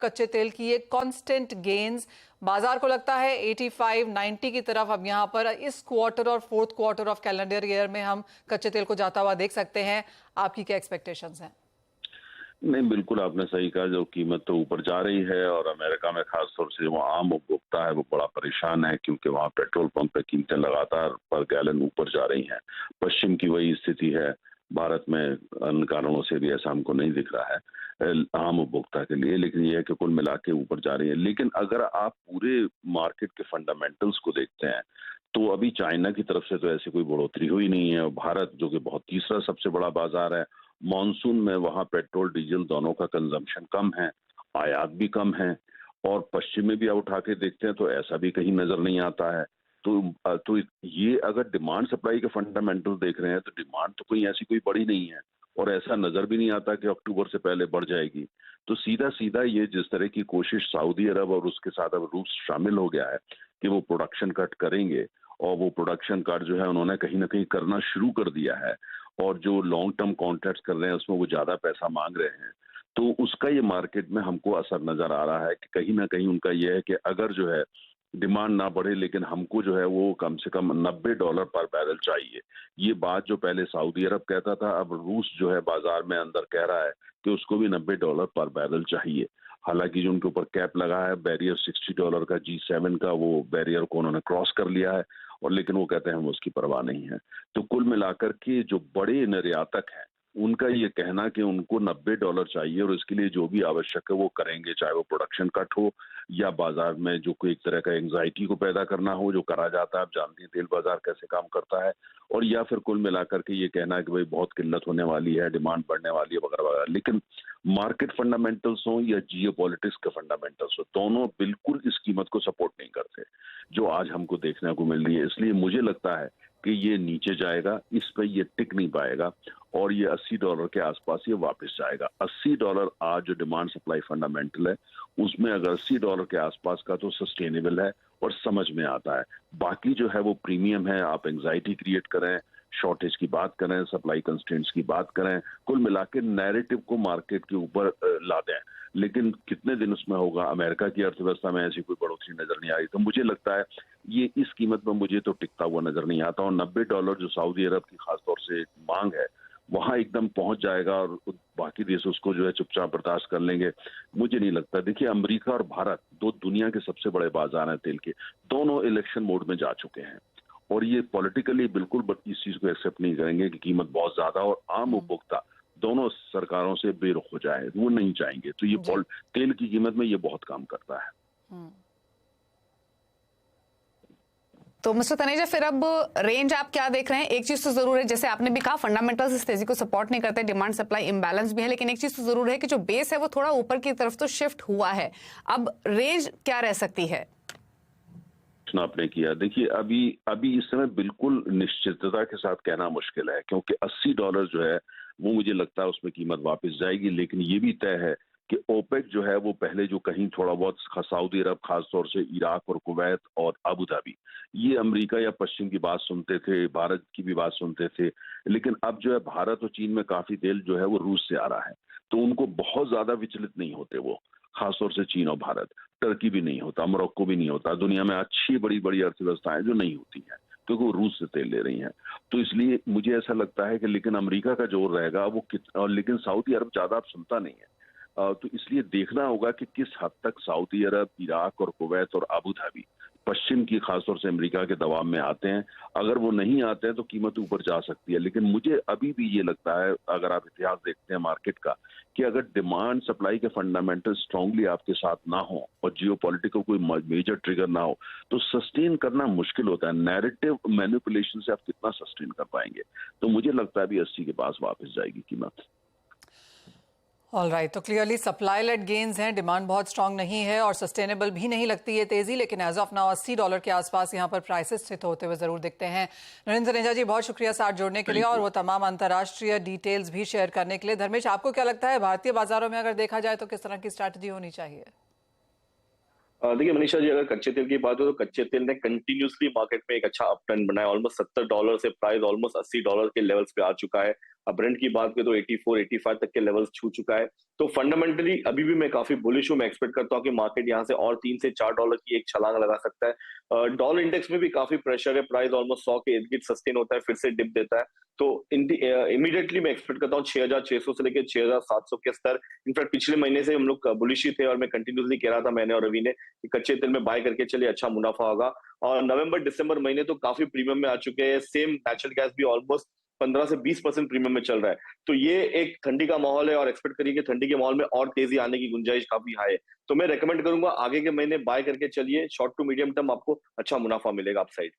कच्चे तेल की ये कांस्टेंट गेन्स, बाजार को लगता है 85-90 की तरफ अब यहाँ पर इस क्वार्टर और fourth quarter of calendar year में हम कच्चे तेल को जाता हुआ देख सकते हैं। आपकी क्या एक्सपेक्टेशंस हैं? नहीं, बिल्कुल आपने सही कहा। जो कीमत तो ऊपर जा रही है और अमेरिका में खास तौर से जो आम उपभोक्ता है वो बड़ा परेशान है, क्योंकि वहाँ पेट्रोल पंप पे कीमतें लगातार पर गैलन ऊपर जा रही हैं। पश्चिम की वही स्थिति है। भारत में अन्य कारणों से भी ऐसा हमको नहीं दिख रहा है आम उपभोक्ता के लिए, लेकिन ये है कि कुल मिला के ऊपर जा रही है। लेकिन अगर आप पूरे मार्केट के फंडामेंटल्स को देखते हैं तो अभी चाइना की तरफ से तो ऐसी कोई बढ़ोतरी हुई नहीं है। और भारत, जो कि बहुत तीसरा सबसे बड़ा बाजार है, मॉनसून में वहाँ पेट्रोल डीजल दोनों का कंजम्पशन कम है, आयात भी कम है। और पश्चिम में भी आप उठा के देखते हैं तो ऐसा भी कहीं नजर नहीं आता है। तो ये अगर डिमांड सप्लाई के फंडामेंटल देख रहे हैं तो डिमांड तो कोई ऐसी कोई बड़ी नहीं है, और ऐसा नजर भी नहीं आता कि अक्टूबर से पहले बढ़ जाएगी। तो सीधा सीधा ये जिस तरह की कोशिश सऊदी अरब और उसके साथ अब रूस शामिल हो गया है कि वो प्रोडक्शन कट करेंगे, और वो प्रोडक्शन कट जो है उन्होंने कहीं ना कहीं करना शुरू कर दिया है, और जो लॉन्ग टर्म कॉन्ट्रैक्ट्स कर रहे हैं उसमें वो ज्यादा पैसा मांग रहे हैं। तो उसका ये मार्केट में हमको असर नजर आ रहा है कि कहीं ना कहीं उनका ये है कि अगर जो है डिमांड ना बढ़े, लेकिन हमको जो है वो कम से कम $90 पर बैरल चाहिए। ये बात जो पहले सऊदी अरब कहता था, अब रूस जो है बाजार में अंदर कह रहा है कि उसको भी $90 पर बैरल चाहिए। हालांकि जो उनके ऊपर कैप लगा है बैरियर $60 का, G7 का, वो बैरियर को उन्होंने क्रॉस कर लिया है, और लेकिन वो कहते हैं हम उसकी परवाह नहीं है। तो कुल मिलाकर के जो बड़े निर्यातक हैं उनका ये कहना कि उनको $90 चाहिए और इसके लिए जो भी आवश्यक है वो करेंगे, चाहे वो प्रोडक्शन कट हो या बाजार में जो कोई एक तरह का एंग्जाइटी को पैदा करना हो, जो करा जाता है। आप जानते हैं तेल बाजार कैसे काम करता है। और या फिर कुल मिलाकर के ये कहना है कि भाई बहुत किल्लत होने वाली है, डिमांड बढ़ने वाली है वगैरह वगैरह। लेकिन मार्केट फंडामेंटल्स हो या जियो पॉलिटिक्स के फंडामेंटल्स हो, दोनों बिल्कुल इस कीमत को सपोर्ट नहीं करते जो आज हमको देखने को मिल रही है। इसलिए मुझे लगता है कि ये नीचे जाएगा, इस पर ये टिक नहीं पाएगा, और ये $80 के आसपास ये वापस जाएगा। $80 आज जो डिमांड सप्लाई फंडामेंटल है उसमें अगर $80 के आसपास का तो सस्टेनेबल है और समझ में आता है। बाकी जो है वो प्रीमियम है। आप एंग्जाइटी क्रिएट करें, शॉर्टेज की बात करें, सप्लाई कंस्ट्रेंट्स की बात करें, कुल मिला के नैरेटिव को मार्केट के ऊपर ला दें, लेकिन कितने दिन उसमें होगा। अमेरिका की अर्थव्यवस्था में ऐसी कोई बढ़ोतरी नजर नहीं आ रही। तो मुझे लगता है ये इस कीमत में मुझे तो टिकता हुआ नजर नहीं आता। और $90 जो सऊदी अरब की खासतौर से मांग है वहां एकदम पहुंच जाएगा और बाकी देश उसको जो है चुपचाप बर्दाश्त कर लेंगे, मुझे नहीं लगता। देखिए, अमेरिका और भारत दो दुनिया के सबसे बड़े बाजार हैं तेल के, दोनों इलेक्शन मोड में जा चुके हैं, और ये पॉलिटिकली बिल्कुल इस चीज को एक्सेप्ट नहीं करेंगे कि कीमत बहुत ज्यादा और आम उपभोक्ता दोनों सरकारों से बेरुख हो जाए, वो नहीं चाहेंगे। तो ये तेल की कीमत में ये बहुत काम करता है। तो मिस्टर तनेजा, फिर अब रेंज आप क्या देख रहे हैं? एक चीज तो जरूर है, जैसे आपने भी कहा, फंडामेंटल्स इस तेजी को सपोर्ट नहीं करते, डिमांड सप्लाई इम्बैलेंस भी है, लेकिन एक चीज तो जरूर है कि जो बेस है वो थोड़ा ऊपर की तरफ तो शिफ्ट हुआ है। अब रेंज क्या रह सकती है? आपने किया, देखिए अभी इस समय बिल्कुल निश्चितता के साथ कहना मुश्किल है, क्योंकि $80 जो है वो मुझे लगता है उसमें कीमत वापस जाएगी। लेकिन ये भी तय है कि ओपेक जो है वो पहले जो कहीं थोड़ा बहुत सऊदी अरब, खासतौर से इराक और कुवैत और अबू धाबी, ये अमेरिका या पश्चिम की बात सुनते थे, भारत की भी बात सुनते थे। लेकिन अब जो है भारत और चीन में काफी तेल जो है वो रूस से आ रहा है, तो उनको बहुत ज्यादा विचलित नहीं होते वो, खासतौर से चीन और भारत। टर्की भी नहीं होता, मोरक्को भी नहीं होता। दुनिया में अच्छी बड़ी बड़ी अर्थव्यवस्थाएं जो नहीं होती हैं क्योंकि वो रूस से तेल ले रही हैं। तो इसलिए मुझे ऐसा लगता है कि लेकिन अमेरिका का जोर रहेगा वो और लेकिन सऊदी अरब ज्यादा अब सुनता नहीं है। तो इसलिए देखना होगा कि किस हद तक सऊदी अरब, इराक और कुवैत और अबू धाबी पश्चिम की, खासतौर से अमेरिका के दबाव में आते हैं। अगर वो नहीं आते हैं तो कीमत ऊपर जा सकती है। लेकिन मुझे अभी भी ये लगता है, अगर आप इतिहास देखते हैं मार्केट का, कि अगर डिमांड सप्लाई के फंडामेंटल स्ट्रांगली आपके साथ ना हो और जियो पॉलिटिकल कोई मेजर ट्रिगर ना हो तो सस्टेन करना मुश्किल होता है। नैरेटिव मैनिपुलेशन से आप कितना सस्टेन कर पाएंगे। तो मुझे लगता है अभी 80 के पास वापस जाएगी कीमत। ऑलराइट, तो क्लियरली सप्लाई लेड गेन्स हैं, डिमांड बहुत स्ट्रांग नहीं है और सस्टेनेबल भी नहीं लगती है तेजी। लेकिन एज ऑफ नाउ $80 के आसपास यहाँ पर प्राइसेस स्थित होते हुए जरूर दिखते हैं। नरेंद्र तनेजा जी, बहुत शुक्रिया साथ जोड़ने के लिए और वो तमाम अंतर्राष्ट्रीय डिटेल्स भी शेयर करने के लिए। धर्मेश, आपको क्या लगता है भारतीय बाजारों में अगर देखा जाए तो किस तरह की स्ट्रैटेजी होनी चाहिए? देखिए मनीषा जी, अगर कच्चे तेल की बात हो तो कच्चे तेल ने कंटिन्यूसली मार्केट में एक अच्छा अप ट्रेंड बनाया। ऑलमोस्ट $70 से प्राइस ऑलमोस्ट $80 के लेवल्स पे आ चुका है। अब ब्रेंट की बात करें तो 84 85 तक के लेवल्स छू चुका है। तो फंडामेंटली अभी भी मैं काफी बुलिश हूँ। मैं एक्सपेक्ट करता हूँ कि मार्केट यहाँ से और 3 से 4 डॉलर की एक छलांग लगा सकता है। डॉलर इंडेक्स में भी काफी प्रेशर है, प्राइस ऑलमोस्ट 100 के इर्द गिर्द सस्टेन होता है, फिर से डिप देता है। तो इमीडिएटली मैं एक्सपेक्ट करता हूँ 6600 से लेकर 6700 के स्तर। इनफैक्ट पिछले महीने से हम लोग बुलिश ही थे और मैं कंटिन्यूसली कह रहा था, मैंने और रवि ने, कि कच्चे तेल में बाय करके चलिए, अच्छा मुनाफा होगा। और नवंबर दिसंबर महीने तो काफी प्रीमियम में आ चुके हैं। सेम नेचुरल गैस भी ऑलमोस्ट 15 से 20% प्रीमियम में चल रहा है। तो ये एक ठंडी का माहौल है और एक्सपेक्ट करिए कि ठंडी के माहौल में और तेजी आने की गुंजाइश काफी हाई है। तो मैं रेकमेंड करूंगा आगे के महीने बाय करके चलिए, शॉर्ट टू मीडियम टर्म आपको अच्छा मुनाफा मिलेगा अपसाइड।